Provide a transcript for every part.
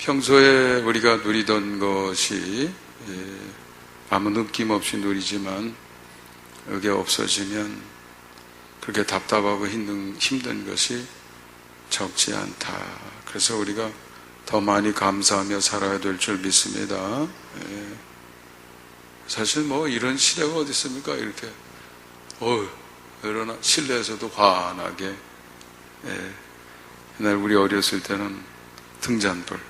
평소에 우리가 누리던 것이 아무 느낌 없이 누리지만 이게 없어지면 그렇게 답답하고 힘든 것이 적지 않다. 그래서 우리가 더 많이 감사하며 살아야 될 줄 믿습니다. 사실 뭐 이런 시대가 어디 있습니까? 이렇게 그러나 실내에서도 환하게. 옛날 우리 어렸을 때는 등잔불,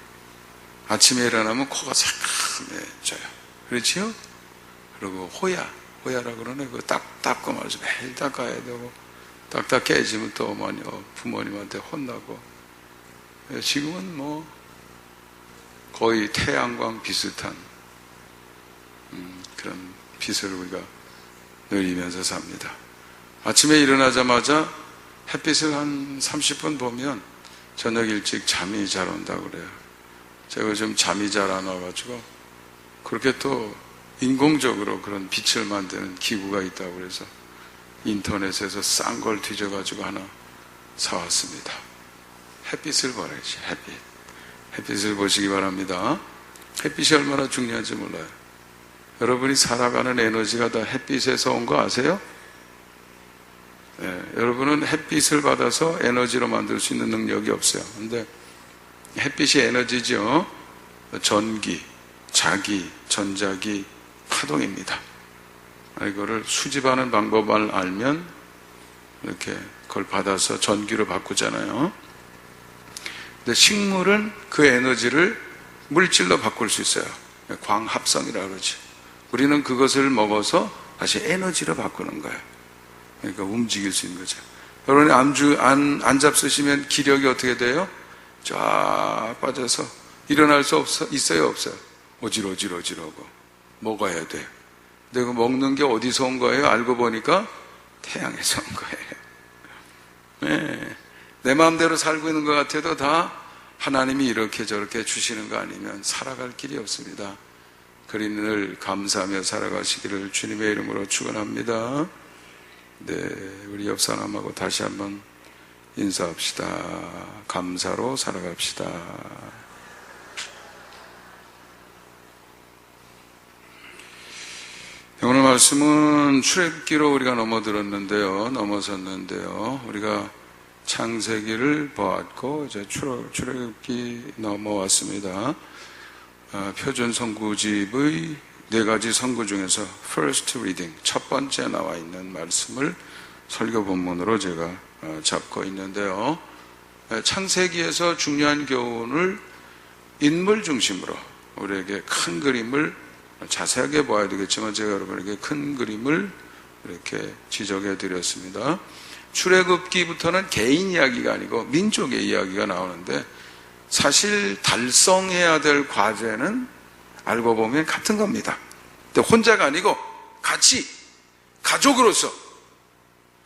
아침에 일어나면 코가 새까매져요. 그렇지요? 그리고 호야라고 그러네. 그거 닦고 말이죠. 매일 닦아야 되고, 닦다 깨지면 또 부모님한테 혼나고. 지금은 뭐 거의 태양광 비슷한 그런 빛을 우리가 누리면서 삽니다. 아침에 일어나자마자 햇빛을 한 30분 보면 저녁 일찍 잠이 잘 온다고 그래요. 제가 좀 잠이 잘 안 와가지고 그렇게 또 인공적으로 그런 빛을 만드는 기구가 있다고 그래서 인터넷에서 싼 걸 뒤져가지고 하나 사왔습니다. 햇빛을 보라야지. 햇빛을 보시기 바랍니다. 햇빛이 얼마나 중요한지 몰라요. 여러분이 살아가는 에너지가 다 햇빛에서 온 거 아세요? 여러분은 햇빛을 받아서 에너지로 만들 수 있는 능력이 없어요. 근데 햇빛이 에너지죠. 전기, 자기, 전자기, 파동입니다. 이거를 수집하는 방법을 알면 이렇게 그걸 받아서 전기로 바꾸잖아요. 근데 식물은 그 에너지를 물질로 바꿀 수 있어요. 광합성이라고 그러죠. 우리는 그것을 먹어서 다시 에너지로 바꾸는 거예요. 그러니까 움직일 수 있는 거죠. 여러분이 안 잡수시면 기력이 어떻게 돼요? 쫙 빠져서 일어날 수 있어요, 없어요? 어지러지러지러고 먹어야 돼요. 근데 그 먹는 게 어디서 온 거예요? 알고 보니까 태양에서 온 거예요. 내 마음대로 살고 있는 것 같아도 다 하나님이 이렇게 저렇게 주시는 거 아니면 살아갈 길이 없습니다. 그러니 늘 감사하며 살아가시기를 주님의 이름으로 축원합니다. 네, 우리 옆 사람하고 다시 한번 인사합시다. 감사로 살아갑시다. 오늘 말씀은 출애굽기로 우리가 넘어섰는데요. 우리가 창세기를 보았고 이제 출애굽기 넘어왔습니다. 표준 선구집의 4가지 선구 중에서 First Reading, 첫 번째 나와 있는 말씀을 설교 본문으로 제가 잡고 있는데요. 창세기에서 중요한 교훈을 인물 중심으로 우리에게 큰 그림을 자세하게 봐야 되겠지만 제가 여러분에게 큰 그림을 이렇게 지적해 드렸습니다. 출애굽기부터는 개인 이야기가 아니고 민족의 이야기가 나오는데 사실 달성해야 될 과제는 알고 보면 같은 겁니다. 근데 혼자가 아니고 같이 가족으로서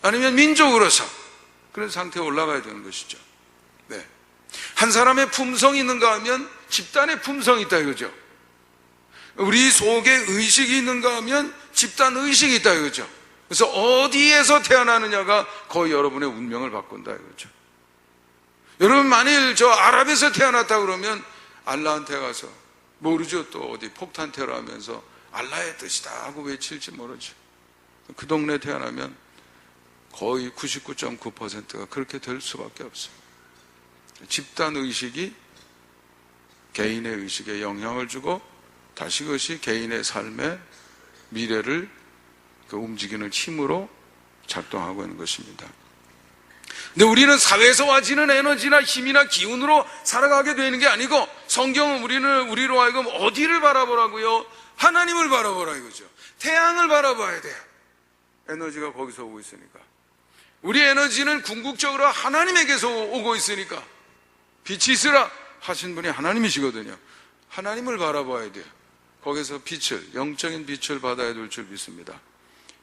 아니면 민족으로서 그런 상태에 올라가야 되는 것이죠. 네. 한 사람의 품성이 있는가 하면 집단의 품성이 있다 이거죠. 우리 속에 의식이 있는가 하면 집단 의식이 있다 이거죠. 그래서 어디에서 태어나느냐가 거의 여러분의 운명을 바꾼다 이거죠. 여러분 만일 저 아랍에서 태어났다 그러면 알라한테 가서 모르죠. 또 어디 폭탄 테러하면서 알라의 뜻이다 하고 외칠지 모르죠. 그 동네에 태어나면 거의 99.9%가 그렇게 될 수밖에 없어요. 집단 의식이 개인의 의식에 영향을 주고 다시 그것이 개인의 삶의 미래를 움직이는 힘으로 작동하고 있는 것입니다. 근데 우리는 사회에서 와지는 에너지나 힘이나 기운으로 살아가게 되는 게 아니고 성경은 우리로 하여금 어디를 바라보라고요? 하나님을 바라보라 이거죠. 태양을 바라봐야 돼요. 에너지가 거기서 오고 있으니까. 우리 에너지는 궁극적으로 하나님에게서 오고 있으니까 빛이 있으라 하신 분이 하나님이시거든요. 하나님을 바라봐야 돼요. 거기서 영적인 빛을 받아야 될 줄 믿습니다.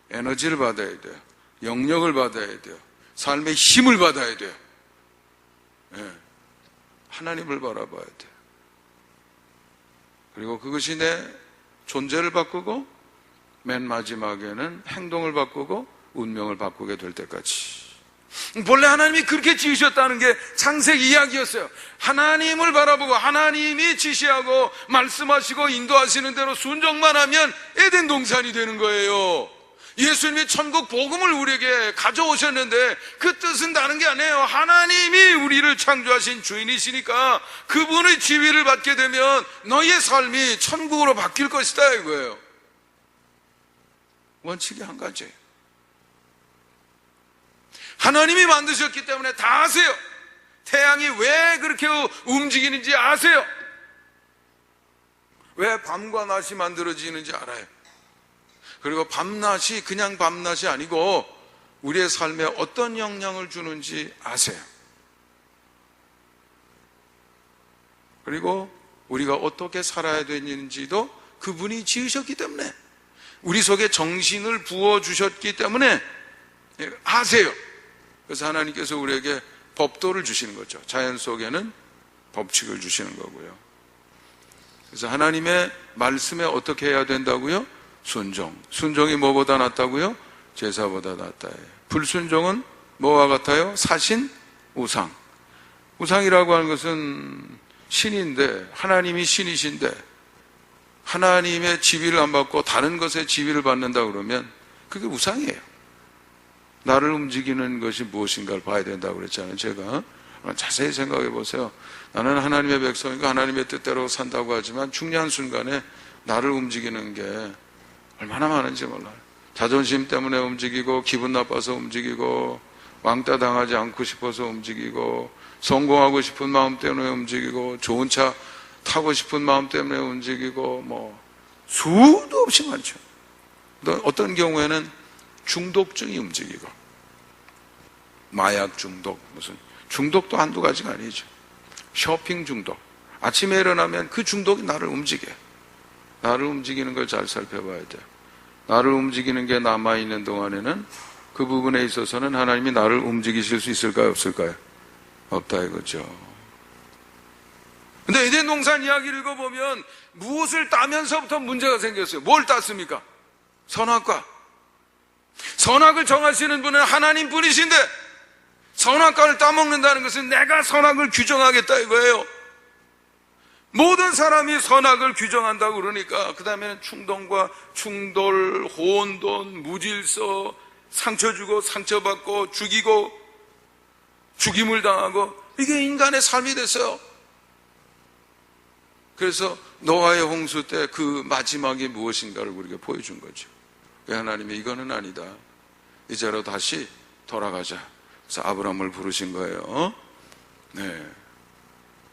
에너지를 받아야 돼요. 영역을 받아야 돼요. 삶의 힘을 받아야 돼요. 네. 하나님을 바라봐야 돼요. 그리고 그것이 내 존재를 바꾸고 맨 마지막에는 행동을 바꾸고 운명을 바꾸게 될 때까지 본래 하나님이 그렇게 지으셨다는 게 창세기 이야기였어요. 하나님을 바라보고 하나님이 지시하고 말씀하시고 인도하시는 대로 순종만 하면 에덴 동산이 되는 거예요. 예수님이 천국 복음을 우리에게 가져오셨는데 그 뜻은 다른 게 아니에요. 하나님이 우리를 창조하신 주인이시니까 그분의 지위를 받게 되면 너의 삶이 천국으로 바뀔 것이다 이거예요. 원칙이 한 가지예요. 하나님이 만드셨기 때문에 다 아세요. 태양이 왜 그렇게 움직이는지 아세요. 왜 밤과 낮이 만들어지는지 알아요. 그리고 밤낮이 그냥 밤낮이 아니고 우리의 삶에 어떤 영향을 주는지 아세요. 그리고 우리가 어떻게 살아야 되는지도 그분이 지으셨기 때문에, 우리 속에 정신을 부어주셨기 때문에 아세요. 그래서 하나님께서 우리에게 법도를 주시는 거죠. 자연 속에는 법칙을 주시는 거고요. 그래서 하나님의 말씀에 어떻게 해야 된다고요? 순종이 뭐보다 낫다고요? 제사보다 낫다. 불순종은 뭐와 같아요? 사신, 우상. 우상이라고 하는 것은 신인데, 하나님이 신이신데 하나님의 지위를 안 받고 다른 것의 지위를 받는다 그러면 그게 우상이에요. 나를 움직이는 것이 무엇인가를 봐야 된다고 그랬잖아요. 제가 자세히 생각해 보세요. 나는 하나님의 백성이고 하나님의 뜻대로 산다고 하지만 중요한 순간에 나를 움직이는 게 얼마나 많은지 몰라요. 자존심 때문에 움직이고, 기분 나빠서 움직이고, 왕따 당하지 않고 싶어서 움직이고, 성공하고 싶은 마음 때문에 움직이고, 좋은 차 타고 싶은 마음 때문에 움직이고, 수도 없이 많죠. 어떤 경우에는 중독증이 움직이고, 마약 중독, 무슨 중독도 한두 가지가 아니죠. 쇼핑 중독. 아침에 일어나면 그 중독이 나를 움직여요. 나를 움직이는 걸 잘 살펴봐야 돼요. 나를 움직이는 게 남아있는 동안에는 그 부분에 있어서는 하나님이 나를 움직이실 수 있을까요? 없을까요? 없다 이거죠. 근데 에덴 동산 이야기를 읽어보면 무엇을 따면서부터 문제가 생겼어요. 뭘 땄습니까? 선악과. 선악을 정하시는 분은 하나님 분이신데 선악과를 따먹는다는 것은 내가 선악을 규정하겠다 이거예요. 모든 사람이 선악을 규정한다고 그러니까 그 다음에는 충동과 충돌, 혼돈, 무질서, 상처 주고 상처받고 죽이고 죽임을 당하고, 이게 인간의 삶이 됐어요. 그래서 노아의 홍수 때 그 마지막이 무엇인가를 우리에게 보여준 거죠. 하나님이 이거는 아니다, 이제로 다시 돌아가자. 그래서 아브라함을 부르신 거예요. 네.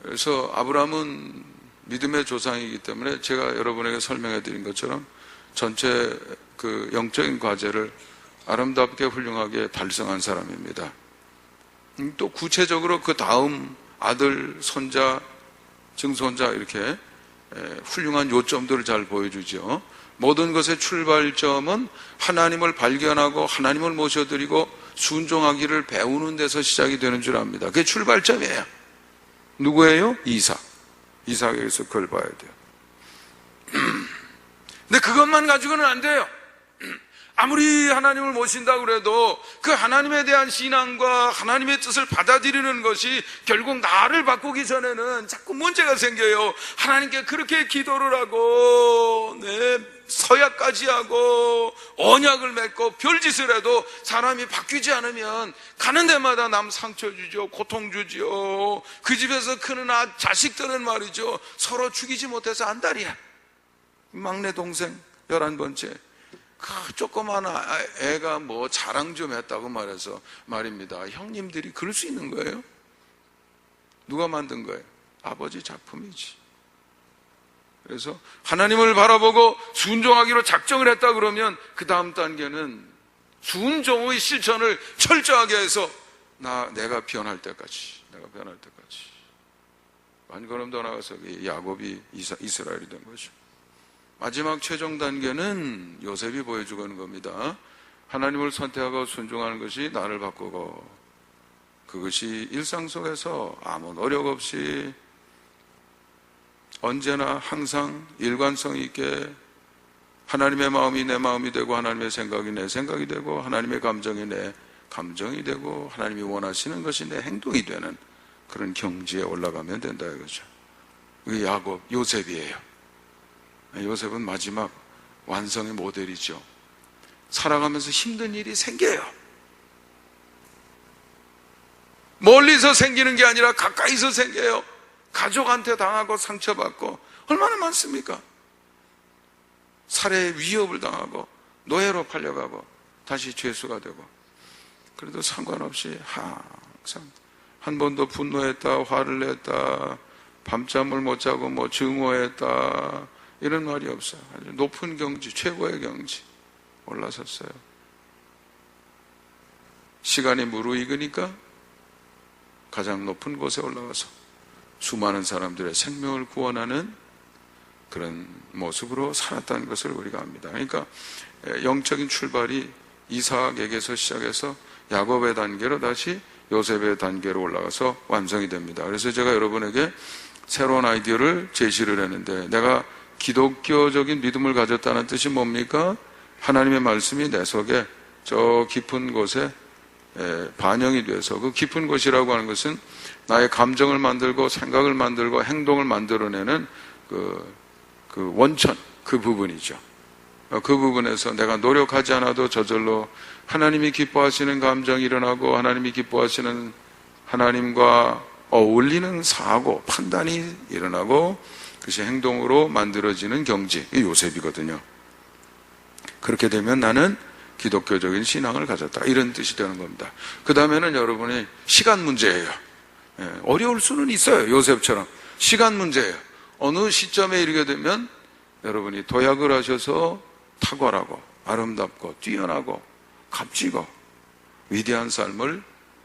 그래서 아브라함은 믿음의 조상이기 때문에 제가 여러분에게 설명해 드린 것처럼 전체 그 영적인 과제를 아름답게 훌륭하게 달성한 사람입니다. 또 구체적으로 그 다음 아들, 손자, 증손자 이렇게 훌륭한 요점들을 잘 보여주죠. 모든 것의 출발점은 하나님을 발견하고 하나님을 모셔드리고 순종하기를 배우는 데서 시작이 되는 줄 압니다. 그게 출발점이에요. 누구예요? 이삭에게서 그걸 봐야 돼요. 근데 그것만 가지고는 안 돼요. 아무리 하나님을 모신다고 그래도 그 하나님에 대한 신앙과 하나님의 뜻을 받아들이는 것이 결국 나를 바꾸기 전에는 자꾸 문제가 생겨요. 하나님께 그렇게 기도를 하고 서약까지 하고 언약을 맺고 별짓을 해도 사람이 바뀌지 않으면 가는 데마다 남 상처 주죠, 고통 주죠. 그 집에서 크는 자식들은 말이죠, 서로 죽이지 못해서 안달이야. 막내 동생 11번째 그 조그만 애가 뭐 자랑 좀 했다고 말해서 말입니다. 형님들이 그럴 수 있는 거예요? 누가 만든 거예요? 아버지 작품이지. 그래서 하나님을 바라보고 순종하기로 작정을 했다 그러면 그 다음 단계는 순종의 실천을 철저하게 해서 내가 변할 때까지, 한 걸음 더 나가서 야곱이 이스라엘이 된 거죠. 마지막 최종 단계는 요셉이 보여주는 겁니다. 하나님을 선택하고 순종하는 것이 나를 바꾸고, 그것이 일상 속에서 아무 노력 없이 언제나 항상 일관성 있게 하나님의 마음이 내 마음이 되고 하나님의 생각이 내 생각이 되고 하나님의 감정이 내 감정이 되고 하나님이 원하시는 것이 내 행동이 되는 그런 경지에 올라가면 된다 이거죠. 그게 야곱, 요셉이에요. 요셉은 마지막 완성의 모델이죠. 살아가면서 힘든 일이 생겨요. 멀리서 생기는 게 아니라 가까이서 생겨요. 가족한테 당하고 상처받고 얼마나 많습니까? 살해 위협을 당하고 노예로 팔려가고 다시 죄수가 되고, 그래도 상관없이 항상 한 번도 분노했다, 화를 냈다, 밤잠을 못 자고 뭐 증오했다 이런 말이 없어요. 아주 높은 경지, 최고의 경지 올라섰어요. 시간이 무르익으니까 가장 높은 곳에 올라가서 수많은 사람들의 생명을 구원하는 그런 모습으로 살았다는 것을 우리가 압니다. 그러니까 영적인 출발이 이삭에게서 시작해서 야곱의 단계로 다시 요셉의 단계로 올라가서 완성이 됩니다. 그래서 제가 여러분에게 새로운 아이디어를 제시를 했는데, 내가 기독교적인 믿음을 가졌다는 뜻이 뭡니까? 하나님의 말씀이 내 속에 저 깊은 곳에 반영이 돼서, 그 깊은 곳이라고 하는 것은 나의 감정을 만들고 생각을 만들고 행동을 만들어내는 그 원천, 그 부분이죠. 그 부분에서 내가 노력하지 않아도 저절로 하나님이 기뻐하시는 감정이 일어나고, 하나님이 기뻐하시는 하나님과 어울리는 사고, 판단이 일어나고, 그것이 행동으로 만들어지는 경지, 이 요셉이거든요. 그렇게 되면 나는 기독교적인 신앙을 가졌다, 이런 뜻이 되는 겁니다. 그 다음에는 여러분이 시간 문제예요. 어려울 수는 있어요. 요셉처럼 시간 문제예요. 어느 시점에 이르게 되면 여러분이 도약을 하셔서 탁월하고 아름답고 뛰어나고 값지고 위대한 삶을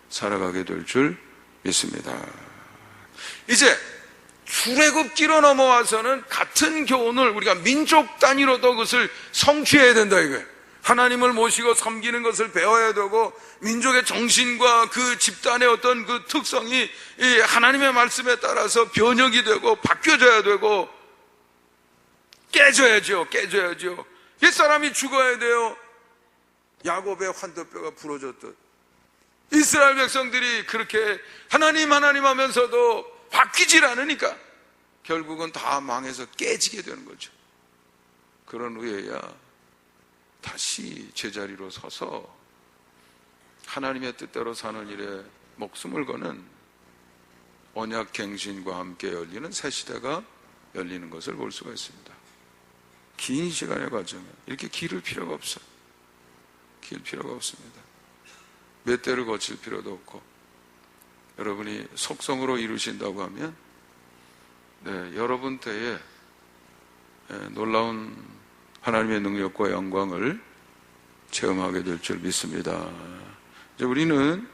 살아가게 될 줄 믿습니다. 이제 출애굽기로 넘어와서는 같은 교훈을 우리가 민족 단위로도 그것을 성취해야 된다 이거예요. 하나님을 모시고 섬기는 것을 배워야 되고, 민족의 정신과 그 집단의 어떤 그 특성이 이 하나님의 말씀에 따라서 변혁이 되고 바뀌어져야 되고, 깨져야죠. 옛사람이 죽어야 돼요. 야곱의 환도뼈가 부러졌듯 이스라엘 백성들이 그렇게 하나님 하면서도 바뀌질 않으니까 결국은 다 망해서 깨지게 되는 거죠. 그런 후에야 다시 제자리로 서서 하나님의 뜻대로 사는 일에 목숨을 거는 언약 갱신과 함께 열리는 새 시대가 열리는 것을 볼 수가 있습니다. 긴 시간의 과정에 이렇게 기를 필요가 없어요. 길 필요가 없습니다. 몇 대를 거칠 필요도 없고, 여러분이 속성으로 이루신다고 하면 여러분 때에 놀라운 하나님의 능력과 영광을 체험하게 될 줄 믿습니다. 이제 우리는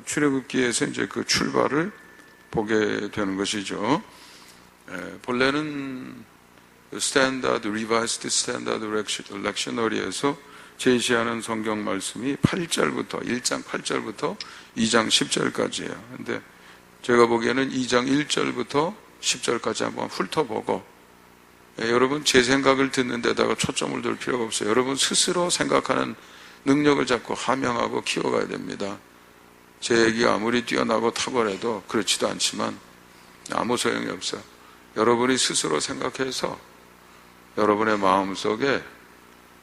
출애굽기에서 이제 그 출발을 보게 되는 것이죠. 본래는 스탠다드, 리바이스드 스탠다드 렉셔너리에서 제시하는 성경 말씀이 8절부터 1장 8절부터 2장 10절까지예요. 근데 제가 보기에는 2장 1절부터 10절까지 한번 훑어보고, 여러분 제 생각을 듣는 데다가 초점을 둘 필요가 없어요. 여러분 스스로 생각하는 능력을 잡고 함양하고 키워가야 됩니다. 제 얘기가 아무리 뛰어나고 탁월해도 그렇지도 않지만 아무 소용이 없어요. 여러분이 스스로 생각해서 여러분의 마음속에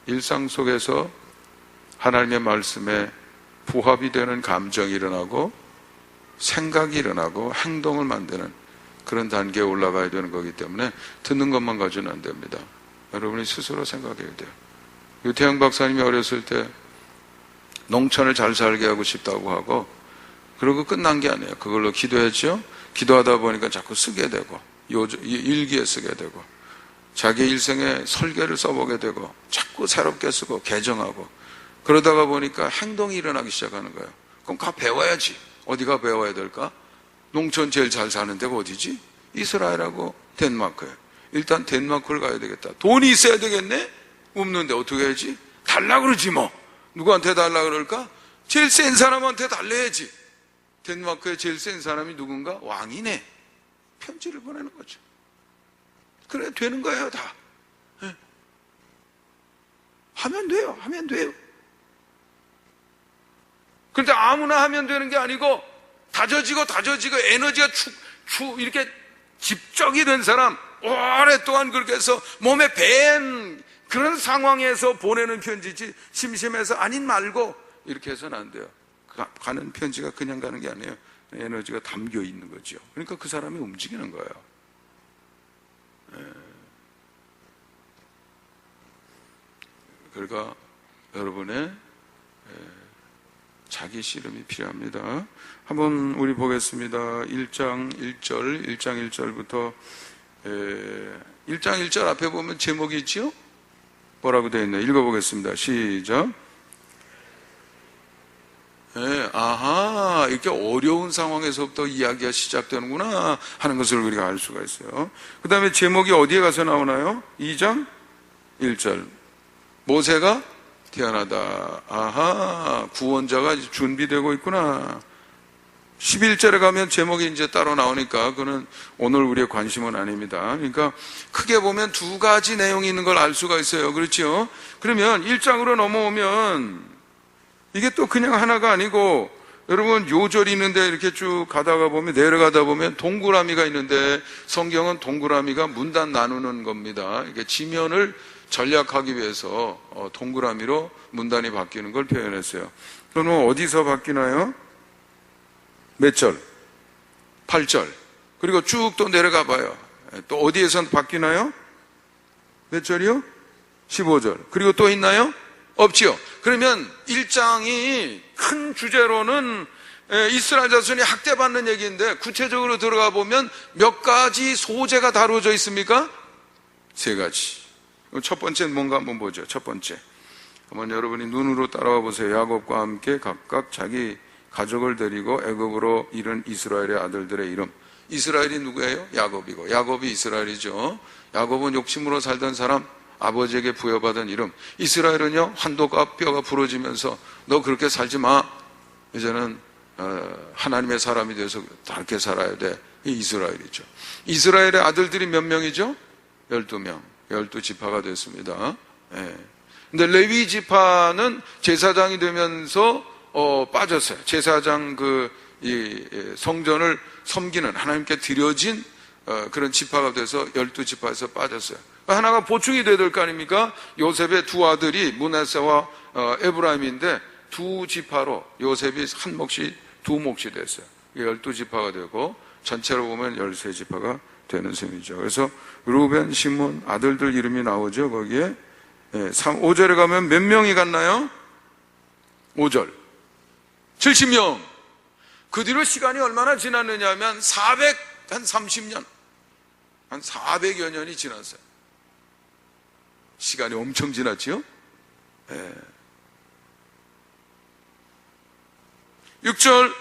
일상 속에서 하나님의 말씀에 부합이 되는 감정이 일어나고 생각이 일어나고 행동을 만드는 그런 단계에 올라가야 되는 거기 때문에 듣는 것만 가지고는 안 됩니다. 여러분이 스스로 생각해야 돼요. 유태영 박사님이 어렸을 때 농촌을 잘 살게 하고 싶다고 하고, 그러고 끝난 게 아니에요. 그걸로 기도했죠. 기도하다 보니까 자꾸 쓰게 되고, 일기에 쓰게 되고, 자기 일생에 설계를 써보게 되고, 자꾸 새롭게 쓰고 개정하고, 그러다가 보니까 행동이 일어나기 시작하는 거예요. 그럼 가 배워야지. 어디가 배워야 될까? 농촌 제일 잘 사는 데가 어디지? 이스라엘하고 덴마크예요. 일단 덴마크를 가야 되겠다. 돈이 있어야 되겠네? 없는데 어떻게 해야지? 달라 그러지 뭐. 누구한테 달라 그럴까? 제일 센 사람한테 달래야지. 덴마크에 제일 센 사람이 누군가? 왕이네. 편지를 보내는 거죠. 그래 되는 거예요 다. 네. 하면 돼요. 그런데 아무나 하면 되는 게 아니고 다져지고 에너지가 이렇게 집적이 된 사람, 오랫동안 그렇게 해서 몸에 밴 그런 상황에서 보내는 편지지, 심심해서 아닌 말고 이렇게 해서는 안 돼요. 가는 편지가 그냥 가는 게 아니에요. 에너지가 담겨 있는 거죠. 그러니까 그 사람이 움직이는 거예요. 그러니까 여러분의 자기 씨름이 필요합니다. 한번 우리 보겠습니다. 1장 1절부터 1장 1절 앞에 보면 제목이 있죠? 뭐라고 되어 있나요? 읽어보겠습니다. 시작. 아하, 이렇게 어려운 상황에서부터 이야기가 시작되는구나 하는 것을 우리가 알 수가 있어요. 그 다음에 제목이 어디에 가서 나오나요? 2장 1절. 모세가 태어나다. 아하, 구원자가 준비되고 있구나. 11절에 가면 제목이 이제 따로 나오니까 그는 오늘 우리의 관심은 아닙니다. 그러니까 크게 보면 두 가지 내용이 있는 걸 알 수가 있어요. 그렇죠? 그러면 1장으로 넘어오면 이게 또 그냥 하나가 아니고, 여러분 요절이 있는데 이렇게 쭉 가다가 보면, 내려가다 보면 동그라미가 있는데, 성경은 동그라미가 문단 나누는 겁니다. 이게 지면을 전략하기 위해서 동그라미로 문단이 바뀌는 걸 표현했어요. 그러면 어디서 바뀌나요? 몇 절? 8절. 그리고 쭉 또 내려가 봐요. 또 어디에서 바뀌나요? 몇 절이요? 15절. 그리고 또 있나요? 없지요. 그러면 1장이 큰 주제로는 이스라엘 자손이 학대받는 얘기인데, 구체적으로 들어가 보면 몇 가지 소재가 다루어져 있습니까? 3가지. 첫 번째는 뭔가 한번 보죠. 첫 번째, 한번 여러분이 눈으로 따라와 보세요. 야곱과 함께 각각 자기 가족을 데리고 애굽으로 이른 이스라엘의 아들들의 이름. 이스라엘이 누구예요? 야곱이고, 야곱이 이스라엘이죠. 야곱은 욕심으로 살던 사람, 아버지에게 부여받은 이름. 이스라엘은요, 환도가 뼈가 부러지면서 너 그렇게 살지 마, 이제는 하나님의 사람이 돼서 다르게 살아야 돼. 이 이스라엘이죠. 이스라엘의 아들들이 몇 명이죠? 12명. 12지파가 됐습니다. 근데 레위 지파는 제사장이 되면서 빠졌어요. 제사장 성전을 섬기는, 하나님께 드려진 그런 지파가 돼서 12지파에서 빠졌어요. 하나가 보충이 돼야 될 거 아닙니까? 요셉의 두 아들이 므낫세와 에브라임인데, 두 지파로 요셉이 한 몫이 두 몫이 됐어요. 12지파가 되고 전체로 보면 13지파가 되는 셈이죠. 그래서 루벤, 시몬 아들들 이름이 나오죠. 거기에 5절에 가면 몇 명이 갔나요? 5절 70명. 그 뒤로 시간이 얼마나 지났느냐 하면 430년, 한 400여 년이 지났어요. 시간이 엄청 지났지요? 6절,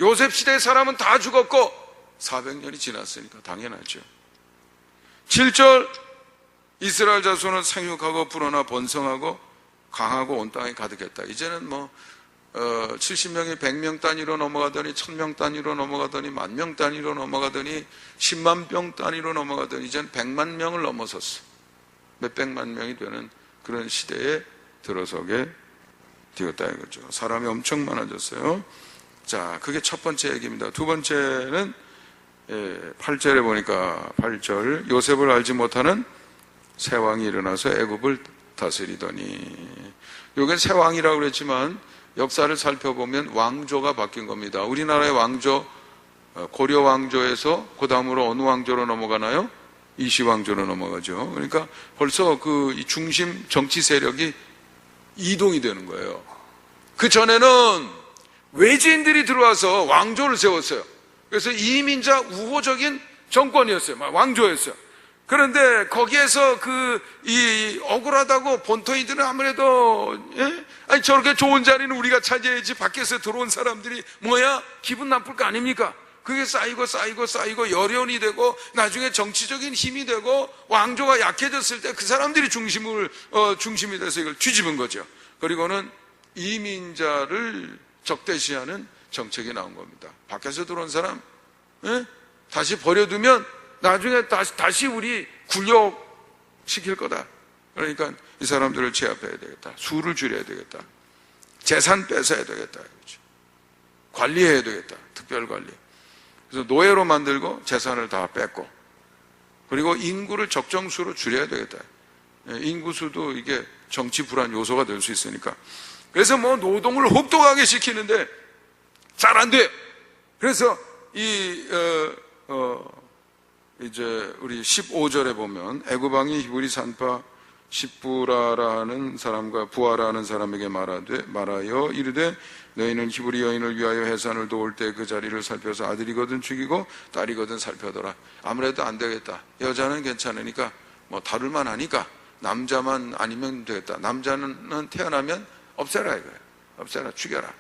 요셉 시대의 사람은 다 죽었고 400년이 지났으니까 당연하죠. 7절, 이스라엘 자손은 생육하고 불어나 번성하고 강하고 온 땅에 가득했다. 이제는 70명이 100명 단위로 넘어가더니 1000명 단위로 넘어가더니 10,000명 단위로 넘어가더니 10만 명 단위로 넘어가더니 이제는 100만 명을 넘어섰어. 몇백만 명이 되는 그런 시대에 들어서게 되었다 이거죠. 사람이 엄청 많아졌어요. 자, 그게 첫 번째 얘기입니다. 두 번째는 8절에 보니까 8절, 요셉을 알지 못하는 새 왕이 일어나서 애굽을 다스리더니, 여긴 새 왕이라고 그랬지만 역사를 살펴보면 왕조가 바뀐 겁니다. 우리나라의 왕조, 고려 왕조에서 그 다음으로 어느 왕조로 넘어가나요? 이시왕조로 넘어가죠. 그러니까 벌써 이 중심 정치 세력이 이동이 되는 거예요. 그 전에는 외지인들이 들어와서 왕조를 세웠어요. 그래서 이민자 우호적인 정권이었어요. 왕조였어요. 그런데 거기에서 억울하다고 본토인들은 아무래도, 아니, 저렇게 좋은 자리는 우리가 차지해야지, 밖에서 들어온 사람들이 뭐야? 기분 나쁠 거 아닙니까? 그게 쌓이고 열연이 되고 나중에 정치적인 힘이 되고 왕조가 약해졌을 때 그 사람들이 중심이 돼서 이걸 뒤집은 거죠. 그리고는 이민자를 적대시하는 정책이 나온 겁니다. 밖에서 들어온 사람 다시 버려두면 나중에 다시 우리 굴욕시킬 거다. 그러니까 이 사람들을 제압해야 되겠다. 수를 줄여야 되겠다. 재산 뺏어야 되겠다 이거죠. 관리해야 되겠다. 특별 관리. 그래서 노예로 만들고 재산을 다 뺏고, 그리고 인구를 적정수로 줄여야 되겠다. 인구수도 이게 정치 불안 요소가 될 수 있으니까. 그래서 뭐 노동을 혹독하게 시키는데 잘 안 돼요. 그래서 이제 우리 15절에 보면 애굽 왕이 히브리 산파 십부라라는 사람과 부하라는 사람에게 말하여 이르되 너희는 히브리 여인을 위하여 해산을 도울 때 그 자리를 살펴서 아들이거든 죽이고 딸이거든 살펴더라. 아무래도 안 되겠다. 여자는 괜찮으니까 뭐 다룰만 하니까 남자만 아니면 되겠다. 남자는 태어나면 없애라 이거예요. 없애라, 죽여라.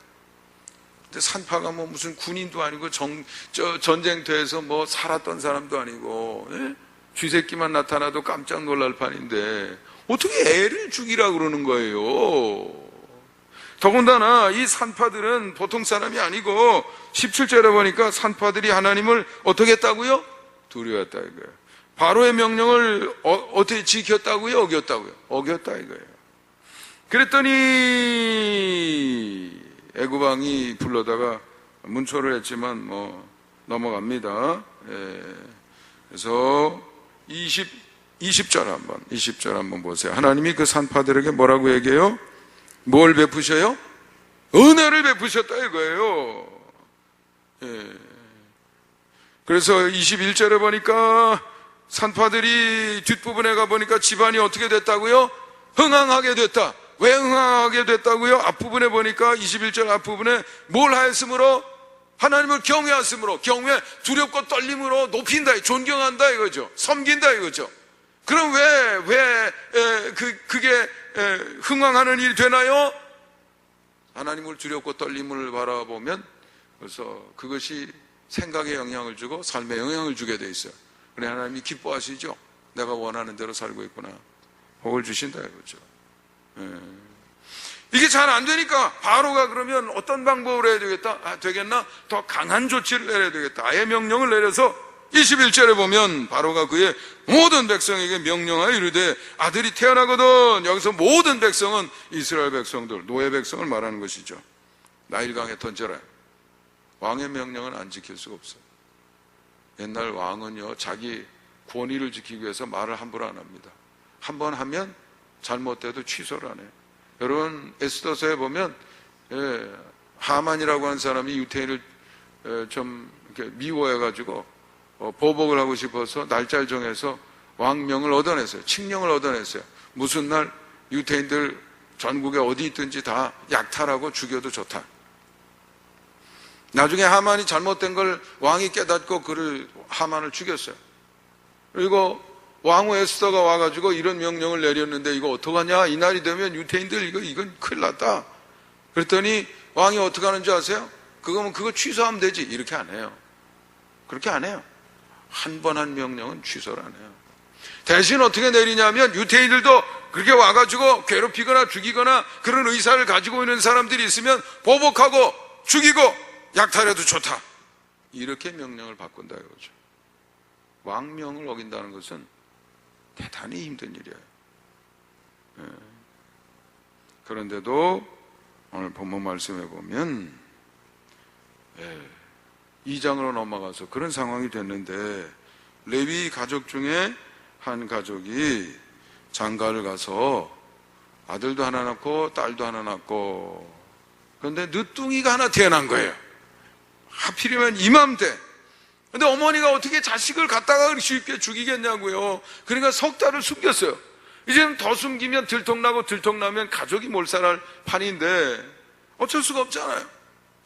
근데 산파가 뭐 무슨 군인도 아니고 전쟁터에서 뭐 살았던 사람도 아니고, 예? 쥐새끼만 나타나도 깜짝 놀랄 판인데 어떻게 애를 죽이라 그러는 거예요? 더군다나 이 산파들은 보통 사람이 아니고 17절에 보니까 산파들이 하나님을 어떻게 했다고요? 두려워했다 이거예요. 바로의 명령을 어떻게 지켰다고요? 어겼다고요? 어겼다 이거예요. 그랬더니 애굽 왕이 불러다가 문초를 했지만 뭐 넘어갑니다. 예. 그래서 20절 한번 보세요. 하나님이 그 산파들에게 뭐라고 얘기해요? 뭘 베푸셔요? 은혜를 베푸셨다 이거예요. 예. 그래서 21절에 보니까 산파들이 뒷부분에 가보니까 집안이 어떻게 됐다고요? 흥황하게 됐다. 왜 흥황하게 됐다고요? 앞부분에 보니까 21절 앞부분에 뭘 하였으므로? 하나님을 경외하였으므로, 경외, 두렵고 떨림으로 높인다, 존경한다 이거죠. 섬긴다 이거죠. 그럼 그게 흥황하는 일이 되나요? 하나님을 두렵고 떨림을 바라보면 그래서 그것이 생각에 영향을 주고 삶에 영향을 주게 돼 있어요. 그래 하나님이 기뻐하시죠. 내가 원하는 대로 살고 있구나. 복을 주신다 이거죠. 이게 잘 안 되니까 바로가 그러면 어떤 방법으로 해야 되겠다? 되겠나? 더 강한 조치를 내려야 되겠다. 아예 명령을 내려서 21절에 보면 바로가 그의 모든 백성에게 명령하여 이르되 아들이 태어나거든. 여기서 모든 백성은 이스라엘 백성들, 노예 백성을 말하는 것이죠. 나일강에 던져라. 왕의 명령은 안 지킬 수가 없어요. 옛날 왕은요 자기 권위를 지키기 위해서 말을 함부로 안 합니다. 한번 하면 잘못돼도 취소를 안 해요. 여러분 에스더서에 보면 하만이라고 하는 사람이 유태인을 좀 이렇게 미워해가지고 보복을 하고 싶어서 날짜를 정해서 왕명을 얻어냈어요. 칙령을 얻어냈어요. 무슨 날 유태인들 전국에 어디 있든지 다 약탈하고 죽여도 좋다. 나중에 하만이 잘못된 걸 왕이 깨닫고 하만을 죽였어요. 그리고 왕후 에스더가 와가지고 이런 명령을 내렸는데 이거 어떡하냐? 이 날이 되면 유태인들 이건 큰일 났다. 그랬더니 왕이 어떻게 하는지 아세요? 그거 취소하면 되지. 이렇게 안 해요. 그렇게 안 해요. 한 번 한 명령은 취소를 안 해요. 대신 어떻게 내리냐면 유태인들도 그렇게 와가지고 괴롭히거나 죽이거나 그런 의사를 가지고 있는 사람들이 있으면 보복하고 죽이고 약탈해도 좋다. 이렇게 명령을 바꾼다 이거죠. 왕명을 어긴다는 것은 대단히 힘든 일이에요. 그런데도 오늘 본문 말씀해 보면 2장으로 넘어가서 그런 상황이 됐는데 레위 가족 중에 한 가족이 장가를 가서 아들도 하나 낳고 딸도 하나 낳고 그런데 늦둥이가 하나 태어난 거예요. 하필이면 이맘때. 근데 어머니가 어떻게 자식을 갖다가 쉽게 죽이겠냐고요. 그러니까 석 달을 숨겼어요. 이제는 더 숨기면 들통나면 가족이 몰살할 판인데 어쩔 수가 없잖아요.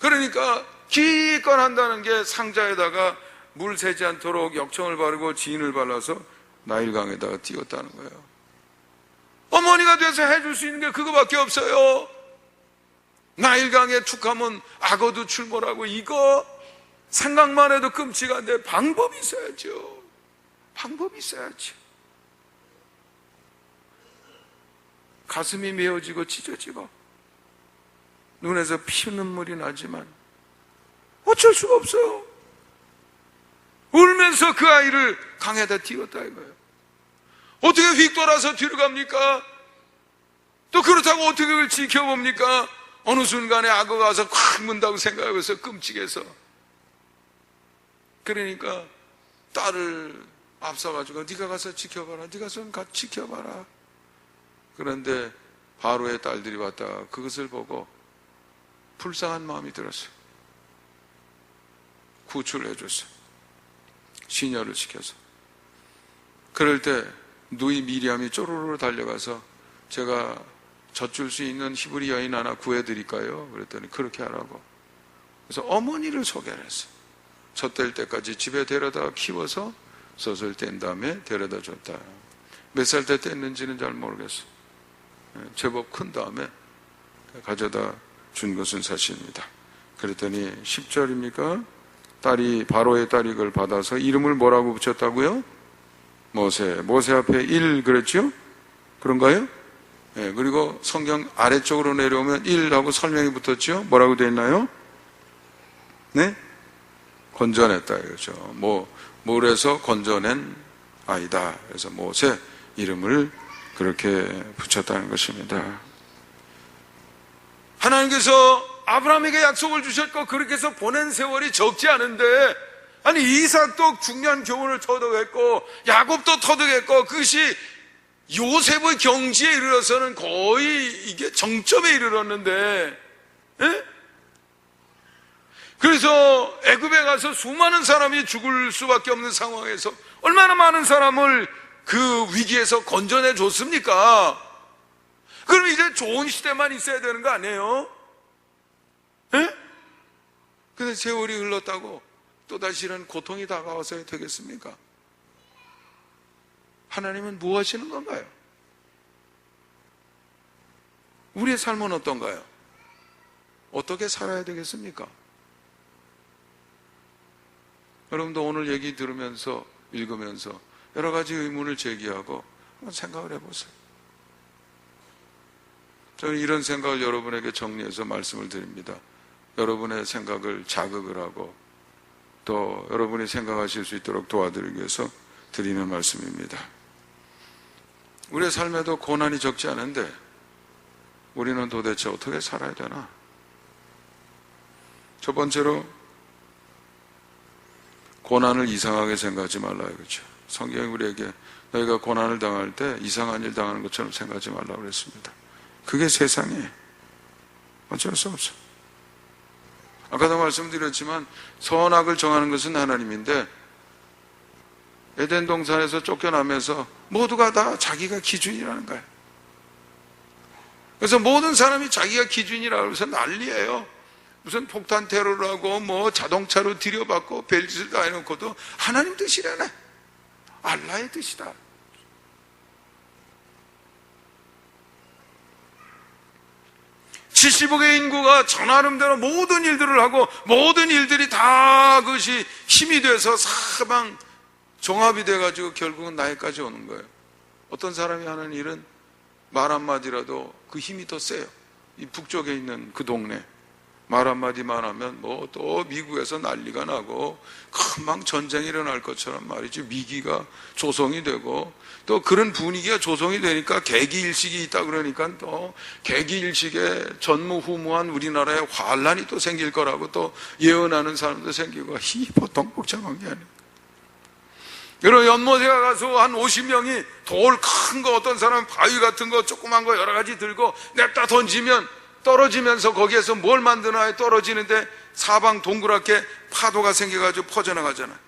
그러니까 기껏 한다는 게 상자에다가 물 새지 않도록 역청을 바르고 진을 발라서 나일강에다가 띄웠다는 거예요. 어머니가 돼서 해줄 수 있는 게 그거밖에 없어요. 나일강에 툭하면 악어도 출몰하고 이거 생각만 해도 끔찍한데 방법이 있어야죠. 방법이 있어야죠. 가슴이 메어지고 찢어지고 눈에서 피눈물이 나지만 어쩔 수가 없어요. 울면서 그 아이를 강에다 띄웠다 이거예요. 어떻게 휙 돌아서 뒤로 갑니까? 또 그렇다고 어떻게 그걸 지켜봅니까? 어느 순간에 악어가 와서 콱 문다고 생각해서 끔찍해서, 그러니까 딸을 앞서가지고 네가 가서 지켜봐라, 네가 좀 가서 지켜봐라. 그런데 바로의 딸들이 왔다가 그것을 보고 불쌍한 마음이 들었어요. 구출을 해줬어요. 시녀를 시켜서. 그럴 때 누이 미리암이 쪼르르 달려가서 제가 젖줄 수 있는 히브리 여인 하나 구해드릴까요? 그랬더니 그렇게 하라고. 그래서 어머니를 소개를 했어요. 젖될 때까지 집에 데려다 키워서 젖을 뗀 다음에 데려다 줬다. 몇 살 때 뗐는지는 잘 모르겠어요. 제법 큰 다음에 가져다 준 것은 사실입니다. 그랬더니 10절입니까? 딸이, 바로의 딸이 그걸 받아서 이름을 뭐라고 붙였다고요? 모세 앞에 1 그랬죠? 그런가요? 네, 그리고 성경 아래쪽으로 내려오면 1하고 설명이 붙었죠? 뭐라고 되어 있나요? 네? 건져냈다 이거죠. 물에서 건져낸 아이다. 그래서 모세 이름을 그렇게 붙였다는 것입니다. 하나님께서 아브라함에게 약속을 주셨고 그렇게 해서 보낸 세월이 적지 않은데, 아니 이삭도 중년 교훈을 터득했고 야곱도 터득했고, 그것이 요셉의 경지에 이르러서는 거의 이게 정점에 이르렀는데, 에? 그래서 애굽에 가서 수많은 사람이 죽을 수밖에 없는 상황에서 얼마나 많은 사람을 그 위기에서 건져내 줬습니까? 그럼 이제 좋은 시대만 있어야 되는 거 아니에요? 예? 근데 세월이 흘렀다고 또다시 이런 고통이 다가와서야 되겠습니까? 하나님은 뭐 하시는 건가요? 우리의 삶은 어떤가요? 어떻게 살아야 되겠습니까? 여러분도 오늘 얘기 들으면서, 읽으면서 여러 가지 의문을 제기하고 한번 생각을 해보세요. 저는 이런 생각을 여러분에게 정리해서 말씀을 드립니다. 여러분의 생각을 자극을 하고 또 여러분이 생각하실 수 있도록 도와드리기 위해서 드리는 말씀입니다. 우리의 삶에도 고난이 적지 않은데 우리는 도대체 어떻게 살아야 되나? 첫 번째로, 고난을 이상하게 생각하지 말라 이거죠. 성경이 우리에게 너희가 고난을 당할 때 이상한 일 당하는 것처럼 생각하지 말라고 그랬습니다. 그게 세상이에요. 어쩔 수 없어. 아까도 말씀드렸지만 선악을 정하는 것은 하나님인데, 에덴 동산에서 쫓겨나면서 모두가 다 자기가 기준이라는 거예요. 그래서 모든 사람이 자기가 기준이라고 해서 난리예요. 무슨 폭탄 테러를 하고 자동차로 들여받고 벨트를 다 해놓고도 하나님 뜻이라네. 알라의 뜻이다. (70억의) 인구가 전나름대로 모든 일들을 하고 모든 일들이 다 그것이 힘이 돼서 사방 종합이 돼가지고 결국은 나에까지 오는 거예요. 어떤 사람이 하는 일은 말 한마디라도 그 힘이 더 세요. 이 북쪽에 있는 그 동네 말 한마디만 하면 또 미국에서 난리가 나고 금방 전쟁이 일어날 것처럼 말이죠. 미기가 조성이 되고, 또 그런 분위기가 조성이 되니까 개기일식이 있다 그러니까 또 개기일식에 전무후무한 우리나라에 환란이 또 생길 거라고 또 예언하는 사람도 생기고, 보통 복잡한 게 아니에요. 여러분, 연못에 가서 한 50명이 돌 큰 거, 어떤 사람은 바위 같은 거 조그만 거 여러 가지 들고 냅다 던지면 떨어지면서 거기에서 뭘 만드나요? 떨어지는데 사방 동그랗게 파도가 생겨가지고 퍼져나가잖아요.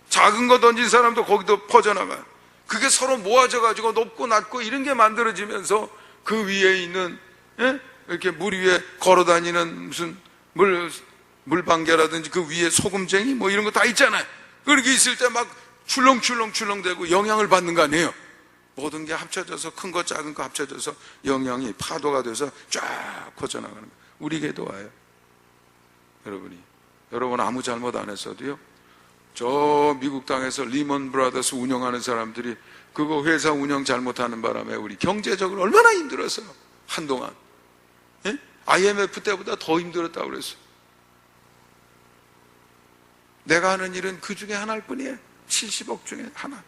작은 거 던진 사람도 거기도 퍼져나가요. 그게 서로 모아져가지고 높고 낮고 이런 게 만들어지면서 그 위에 있는, 이렇게 물 위에 걸어다니는 무슨 물방개라든지 그 위에 소금쟁이 이런 거 다 있잖아요. 그렇게 있을 때 막 출렁출렁출렁대고 영향을 받는 거 아니에요? 모든 게 합쳐져서, 큰 거 작은 거 합쳐져서 영향이 파도가 돼서 쫙 퍼져나가는 거예요. 우리에게도 와요. 여러분 아무 잘못 안 했어도요, 저 미국 땅에서 리먼 브라더스 운영하는 사람들이 그거 회사 운영 잘못하는 바람에 우리 경제적으로 얼마나 힘들었어요. 한동안 IMF 때보다 더 힘들었다고 그랬어요. 내가 하는 일은 그 중에 하나일 뿐이에요. 70억 중에 하나.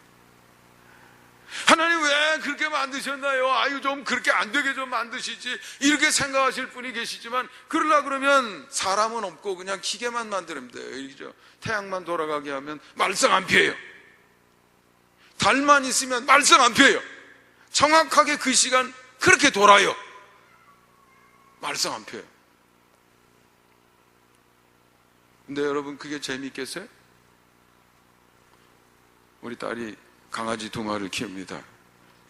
하나님 왜 그렇게 만드셨나요? 아유, 좀 그렇게 안 되게 좀 만드시지. 이렇게 생각하실 분이 계시지만, 그러려 그러면 사람은 없고 그냥 기계만 만들면 돼요. 이죠. 태양만 돌아가게 하면 말썽 안 피해요. 달만 있으면 말썽 안 피해요. 정확하게 그 시간 그렇게 돌아요. 말썽 안 피해요. 근데 여러분, 그게 재미있겠어요? 우리 딸이 강아지 2마리를 키웁니다.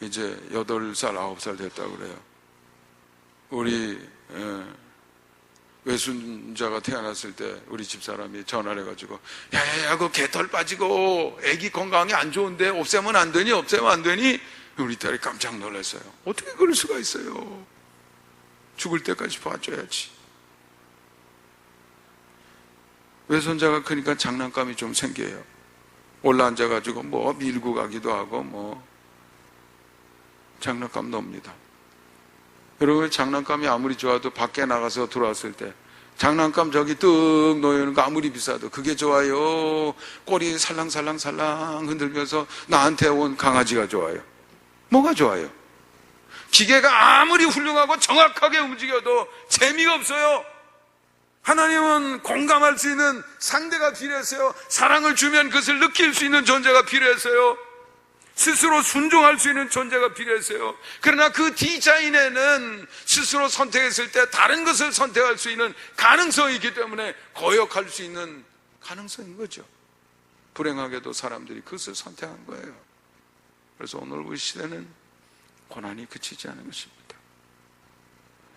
이제 8살, 9살 됐다고 그래요. 우리 외손자가 태어났을 때 우리 집사람이 전화를 해가지고, 야야야, 그 개털 빠지고 애기 건강이 안 좋은데 없애면 안 되니? 없애면 안 되니? 우리 딸이 깜짝 놀랐어요. 어떻게 그럴 수가 있어요? 죽을 때까지 봐줘야지. 외손자가 크니까 장난감이 좀 생겨요. 올라앉아가지고 뭐 밀고 가기도 하고 뭐 장난감 놉니다. 여러분, 장난감이 아무리 좋아도 밖에 나가서 들어왔을 때 장난감 저기 뜩 놓여있는 거 아무리 비싸도 그게 좋아요? 꼬리 살랑살랑 흔들면서 나한테 온 강아지가 좋아요? 뭐가 좋아요? 기계가 아무리 훌륭하고 정확하게 움직여도 재미가 없어요. 하나님은 공감할 수 있는 상대가 필요했어요. 사랑을 주면 그것을 느낄 수 있는 존재가 필요했어요. 스스로 순종할 수 있는 존재가 필요했어요. 그러나 그 디자인에는 스스로 선택했을 때 다른 것을 선택할 수 있는 가능성이 있기 때문에 거역할 수 있는 가능성인 거죠. 불행하게도 사람들이 그것을 선택한 거예요. 그래서 오늘 우리 시대는 고난이 그치지 않은 것입니다.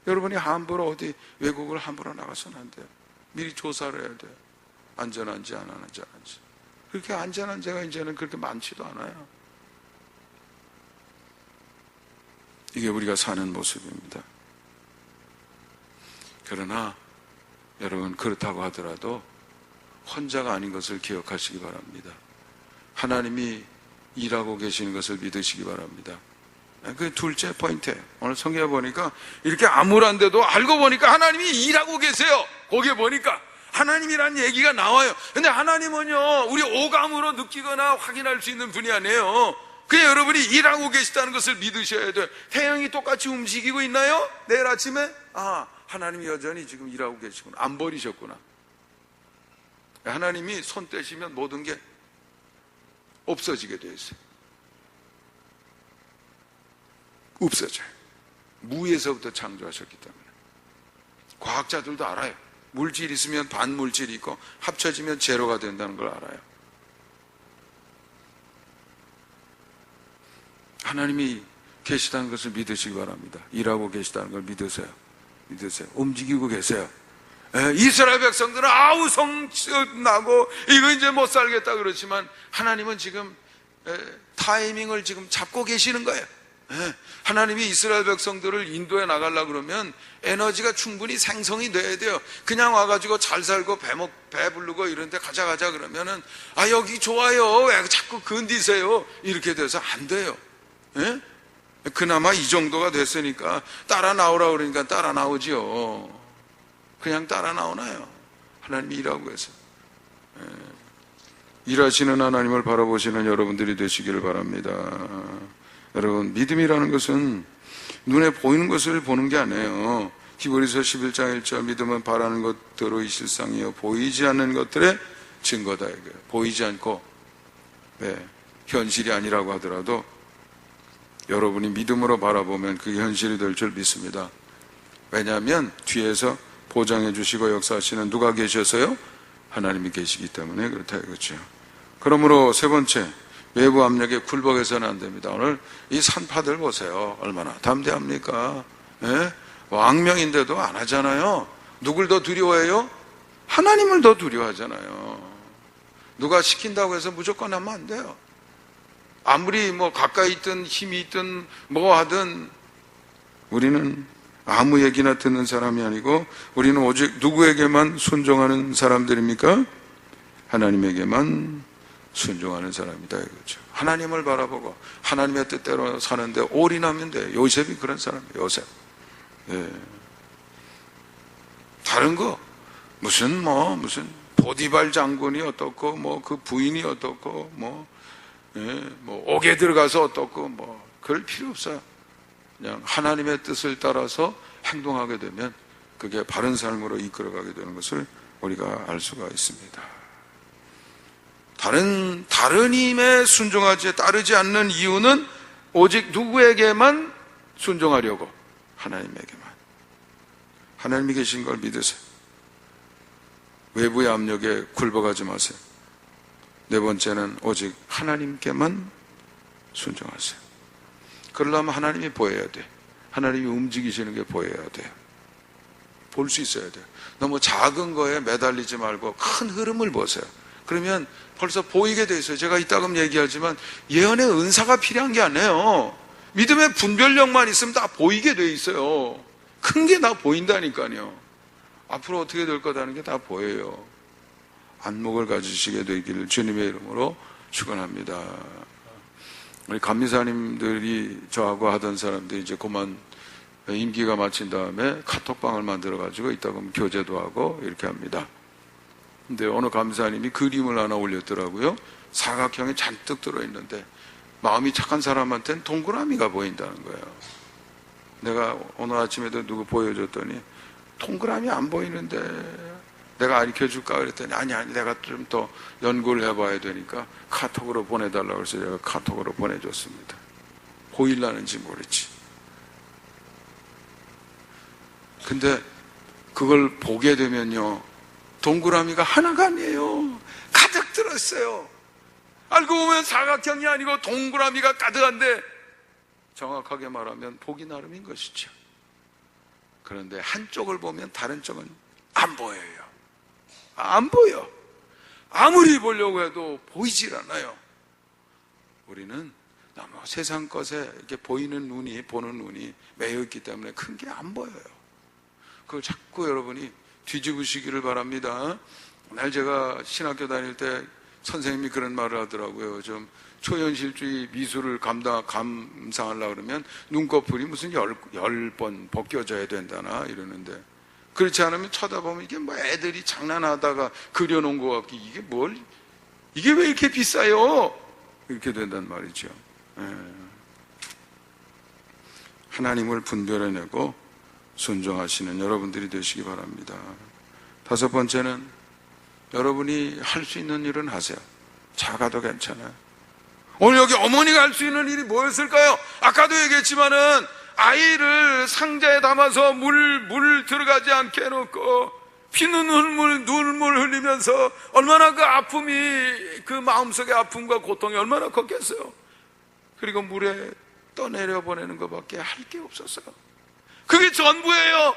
여러분이 함부로 어디 외국을 함부로 나가서는 안 돼요. 미리 조사를 해야 돼요. 안전한지 안 안전한지. 그렇게 안전한 데가 이제는 그렇게 많지도 않아요. 이게 우리가 사는 모습입니다. 그러나 여러분, 그렇다고 하더라도 혼자가 아닌 것을 기억하시기 바랍니다. 하나님이 일하고 계시는 것을 믿으시기 바랍니다. 그 둘째 포인트예요. 오늘 성경에 보니까 이렇게 암울한데도 알고 보니까 하나님이 일하고 계세요. 거기에 보니까 하나님이라는 얘기가 나와요. 근데 하나님은요, 우리 오감으로 느끼거나 확인할 수 있는 분이 아니에요. 그냥 여러분이 일하고 계시다는 것을 믿으셔야 돼요. 태양이 똑같이 움직이고 있나요? 내일 아침에? 하나님이 여전히 지금 일하고 계시구나. 안 버리셨구나. 하나님이 손 떼시면 모든 게 없어지게 되어 있어요. 없어져요. 무에서부터 창조하셨기 때문에. 과학자들도 알아요. 물질이 있으면 반물질이 있고 합쳐지면 제로가 된다는 걸 알아요. 하나님이 계시다는 것을 믿으시기 바랍니다. 일하고 계시다는 걸 믿으세요. 움직이고 계세요. 이스라엘 백성들은 아우 성나고 이거 이제 못 살겠다 그렇지만 하나님은 지금 타이밍을 지금 잡고 계시는 거예요. 하나님이 이스라엘 백성들을 인도에 나가려고 그러면 에너지가 충분히 생성이 돼야 돼요. 그냥 와가지고 잘 살고 배 부르고 이런 데 가자 그러면은 여기 좋아요, 왜 자꾸 건디세요? 이렇게 돼서 안 돼요. 그나마 이 정도가 됐으니까 따라 나오라 그러니까 따라 나오지요. 그냥 따라 나오나요? 하나님이 일하고 계세요. 일하시는 하나님을 바라보시는 여러분들이 되시기를 바랍니다. 여러분, 믿음이라는 것은 눈에 보이는 것을 보는 게 아니에요. 히브리서 11장 1절, 믿음은 바라는 것대로의 실상이요 보이지 않는 것들의 증거다. 이거예요. 보이지 않고 현실이 아니라고 하더라도 여러분이 믿음으로 바라보면 그게 현실이 될 줄 믿습니다. 왜냐하면 뒤에서 보장해 주시고 역사하시는 누가 계셔서요? 하나님이 계시기 때문에 그렇다 이거죠. 그러므로 세 번째, 외부 압력에 굴복해서는 안 됩니다. 오늘 이 산파들 보세요. 얼마나 담대합니까? 왕명인데도 안 하잖아요. 누굴 더 두려워해요? 하나님을 더 두려워하잖아요. 누가 시킨다고 해서 무조건 하면 안 돼요. 아무리 가까이 있든 힘이 있든 뭐 하든 우리는 아무 얘기나 듣는 사람이 아니고 우리는 오직 누구에게만 순종하는 사람들입니까? 하나님에게만 순종하는 사람이다 이거죠. 하나님을 바라보고 하나님의 뜻대로 사는데 올인하면 돼요. 요셉이 그런 사람이에요. 요셉. 다른 거 무슨 보디발 장군이 어떻고 그 부인이 어떻고 뭐 옥에 들어가서 어떻고 뭐 그럴 필요 없어요. 그냥 하나님의 뜻을 따라서 행동하게 되면 그게 바른 삶으로 이끌어가게 되는 것을 우리가 알 수가 있습니다. 다른 힘에 따르지 않는 이유는 오직 누구에게만 순종하려고? 하나님에게만. 하나님이 계신 걸 믿으세요. 외부의 압력에 굴복하지 마세요. 네 번째는 오직 하나님께만 순종하세요. 그러려면 하나님이 보여야 돼. 하나님이 움직이시는 게 보여야 돼요. 볼 수 있어야 돼요. 너무 작은 거에 매달리지 말고 큰 흐름을 보세요. 그러면 벌써 보이게 돼 있어요. 제가 이따금 얘기하지만 예언의 은사가 필요한 게 아니에요. 믿음의 분별력만 있으면 다 보이게 돼 있어요. 큰 게 다 보인다니까요. 앞으로 어떻게 될 거다는 게 다 보여요. 안목을 가지시게 되기를 주님의 이름으로 축원합니다. 우리 감리사님들이 저하고 하던 사람들이 이제 그만 임기가 마친 다음에 카톡방을 만들어 가지고 이따금 교제도 하고 이렇게 합니다. 근데 어느 감사님이 그림을 하나 올렸더라고요. 사각형이 잔뜩 들어있는데 마음이 착한 사람한테는 동그라미가 보인다는 거예요. 내가 오늘 아침에도 누구 보여줬더니 동그라미 안 보이는데 내가 가르쳐줄까 그랬더니 아니 내가 좀 더 연구를 해봐야 되니까 카톡으로 보내달라고 해서 제가 카톡으로 보내줬습니다. 보일라는지 모르지. 근데 그걸 보게 되면요, 동그라미가 하나가 아니에요. 가득 들었어요. 알고 보면 사각형이 아니고 동그라미가 가득한데 정확하게 말하면 보기 나름인 것이죠. 그런데 한쪽을 보면 다른 쪽은 안 보여요. 안 보여. 아무리 보려고 해도 보이질 않아요. 우리는 너무 세상 것에 이렇게 보는 눈이 매여있기 때문에 큰 게 안 보여요. 그걸 자꾸 여러분이 뒤집으시기를 바랍니다. 날 제가 신학교 다닐 때 선생님이 그런 말을 하더라고요. 좀 초현실주의 미술을 감상하려고 그러면 눈꺼풀이 무슨 10번 벗겨져야 된다나 이러는데, 그렇지 않으면 쳐다보면 이게 뭐 애들이 장난하다가 그려놓은 것 같고 이게 왜 이렇게 비싸요? 이렇게 된단 말이죠. 하나님을 분별해내고 순종하시는 여러분들이 되시기 바랍니다. 다섯 번째는 여러분이 할 수 있는 일은 하세요. 작아도 괜찮아요. 오늘 여기 어머니가 할 수 있는 일이 뭐였을까요? 아까도 얘기했지만은 아이를 상자에 담아서 물 들어가지 않게 해놓고 피는 눈물 흘리면서 얼마나 그 아픔이, 그 마음속의 아픔과 고통이 얼마나 컸겠어요. 그리고 물에 떠내려 보내는 것밖에 할 게 없었어요. 그게 전부예요.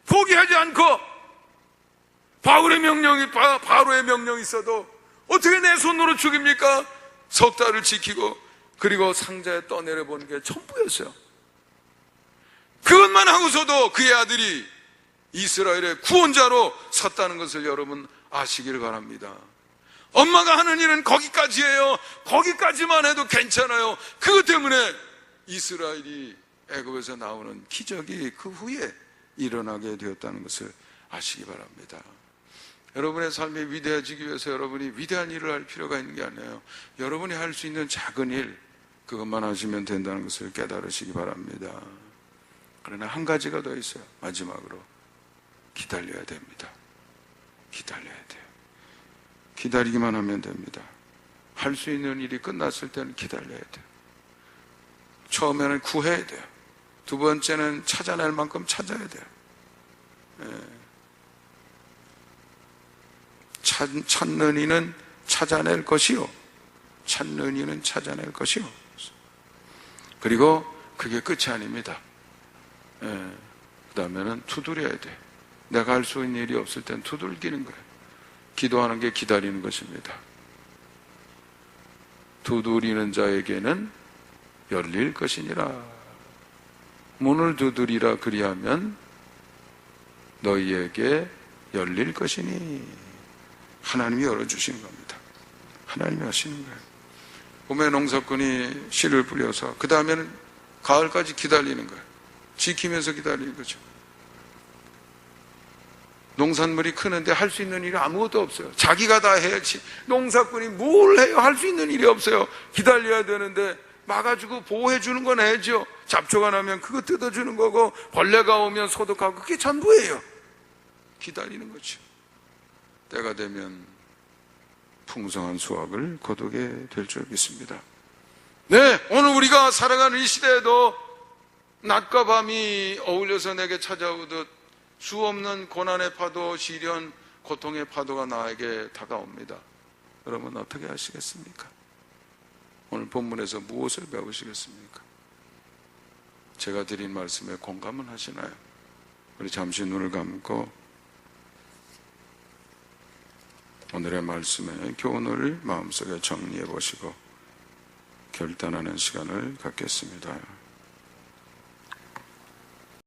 포기하지 않고 바로의 명령이 있어도 어떻게 내 손으로 죽입니까? 석 달을 지키고 그리고 상자에 떠내려 보는 게 전부였어요. 그것만 하고서도 그의 아들이 이스라엘의 구원자로 섰다는 것을 여러분 아시기를 바랍니다. 엄마가 하는 일은 거기까지예요. 거기까지만 해도 괜찮아요. 그것 때문에 이스라엘이 애굽에서 나오는 기적이 그 후에 일어나게 되었다는 것을 아시기 바랍니다. 여러분의 삶이 위대해지기 위해서 여러분이 위대한 일을 할 필요가 있는 게 아니에요. 여러분이 할 수 있는 작은 일, 그것만 하시면 된다는 것을 깨달으시기 바랍니다. 그러나 한 가지가 더 있어요. 마지막으로 기다려야 됩니다. 기다려야 돼요. 기다리기만 하면 됩니다. 할 수 있는 일이 끝났을 때는 기다려야 돼요. 처음에는 구해야 돼요. 두 번째는 찾아낼 만큼 찾아야 돼요. 찾는 이는 찾아낼 것이요, 찾는 이는 찾아낼 것이요. 그리고 그게 끝이 아닙니다. 그 다음에는 두드려야 돼. 내가 할 수 있는 일이 없을 땐 두들기는 거예요. 기도하는 게 기다리는 것입니다. 두드리는 자에게는 열릴 것이니라. 문을 두드리라 그리하면 너희에게 열릴 것이니. 하나님이 열어주시는 겁니다. 하나님이 하시는 거예요. 봄에 농사꾼이 씨를 뿌려서 그 다음에는 가을까지 기다리는 거예요. 지키면서 기다리는 거죠. 농산물이 크는데 할 수 있는 일이 아무것도 없어요. 자기가 다 해야지. 농사꾼이 뭘 해요? 할 수 있는 일이 없어요. 기다려야 되는데 막아주고 보호해 주는 건 해야죠. 잡초가 나면 그거 뜯어주는 거고, 벌레가 오면 소독하고, 그게 전부예요. 기다리는 거죠. 때가 되면 풍성한 수확을 거두게 될 줄 믿습니다. 네, 오늘 우리가 살아가는 이 시대에도 낮과 밤이 어울려서 내게 찾아오듯 수 없는 고난의 파도, 시련, 고통의 파도가 나에게 다가옵니다. 여러분 어떻게 하시겠습니까? 오늘 본문에서 무엇을 배우시겠습니까? 제가 드린 말씀에 공감은 하시나요? 우리 잠시 눈을 감고 오늘의 말씀의 교훈을 마음속에 정리해 보시고 결단하는 시간을 갖겠습니다.